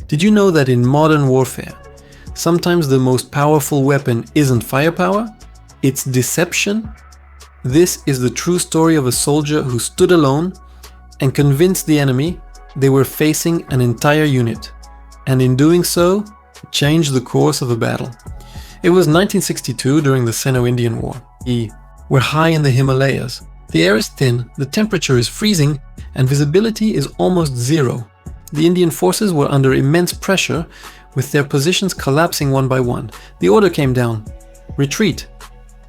Did you know that in modern warfare, sometimes the most powerful weapon isn't firepower, it's deception? This is the true story of a soldier who stood alone and convinced the enemy they were facing an entire unit, and in doing so, changed the course of a battle. It was 1962 during the Sino-Indian War. We're high in the Himalayas. The air is thin, the temperature is freezing, and visibility is almost zero. The Indian forces were under immense pressure, with their positions collapsing one by one. The order came down: retreat.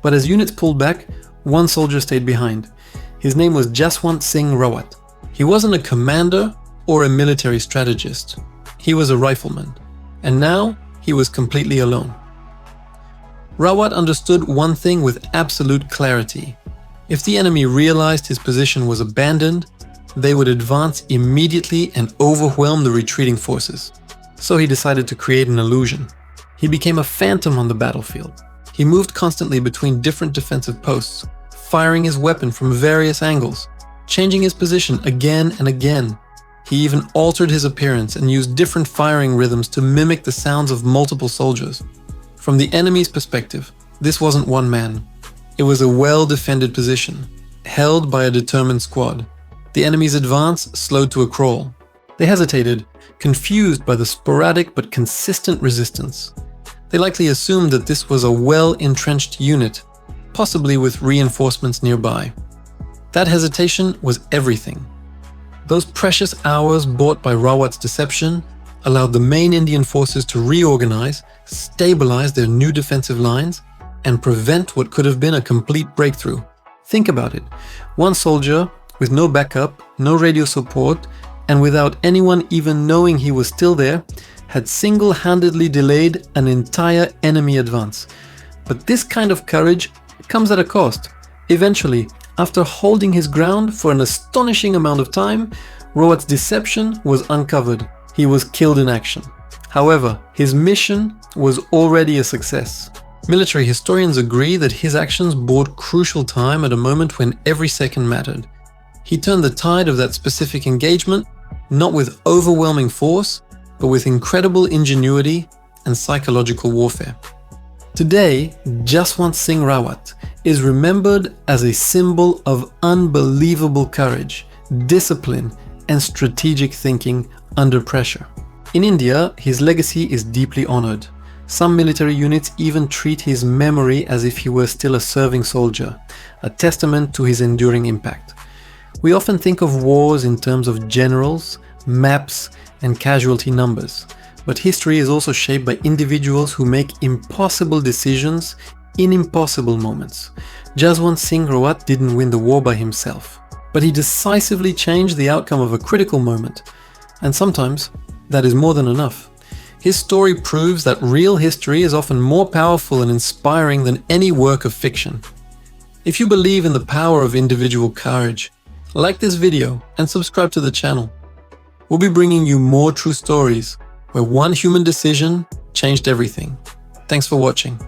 But as units pulled back, one soldier stayed behind. His name was Jaswant Singh Rawat. He wasn't a commander or a military strategist. He was a rifleman. And now he was completely alone. Rawat understood one thing with absolute clarity. If the enemy realized his position was abandoned, they would advance immediately and overwhelm the retreating forces. So he decided to create an illusion. He became a phantom on the battlefield. He moved constantly between different defensive posts, firing his weapon from various angles, changing his position again and again. He even altered his appearance and used different firing rhythms to mimic the sounds of multiple soldiers. From the enemy's perspective, this wasn't one man. It was a well-defended position, held by a determined squad. The enemy's advance slowed to a crawl. They hesitated, confused by the sporadic but consistent resistance. They likely assumed that this was a well-entrenched unit, possibly with reinforcements nearby. That hesitation was everything. Those precious hours bought by Rawat's deception allowed the main Indian forces to reorganize, stabilize their new defensive lines, and prevent what could have been a complete breakthrough. Think about it. One soldier, with no backup, no radio support, and without anyone even knowing he was still there, had single-handedly delayed an entire enemy advance. But this kind of courage comes at a cost. Eventually, after holding his ground for an astonishing amount of time, Rawat's deception was uncovered. He was killed in action. However, his mission was already a success. Military historians agree that his actions bought crucial time at a moment when every second mattered. He turned the tide of that specific engagement, not with overwhelming force, but with incredible ingenuity and psychological warfare. Today, Jaswant Singh Rawat is remembered as a symbol of unbelievable courage, discipline, and strategic thinking under pressure. In India, his legacy is deeply honored. Some military units even treat his memory as if he were still a serving soldier, a testament to his enduring impact. We often think of wars in terms of generals, maps, and casualty numbers, but history is also shaped by individuals who make impossible decisions in impossible moments. Jaswant Singh Rawat didn't win the war by himself, but he decisively changed the outcome of a critical moment, and sometimes that is more than enough. His story proves that real history is often more powerful and inspiring than any work of fiction. If you believe in the power of individual courage, like this video and subscribe to the channel. We'll be bringing you more true stories where one human decision changed everything. Thanks for watching.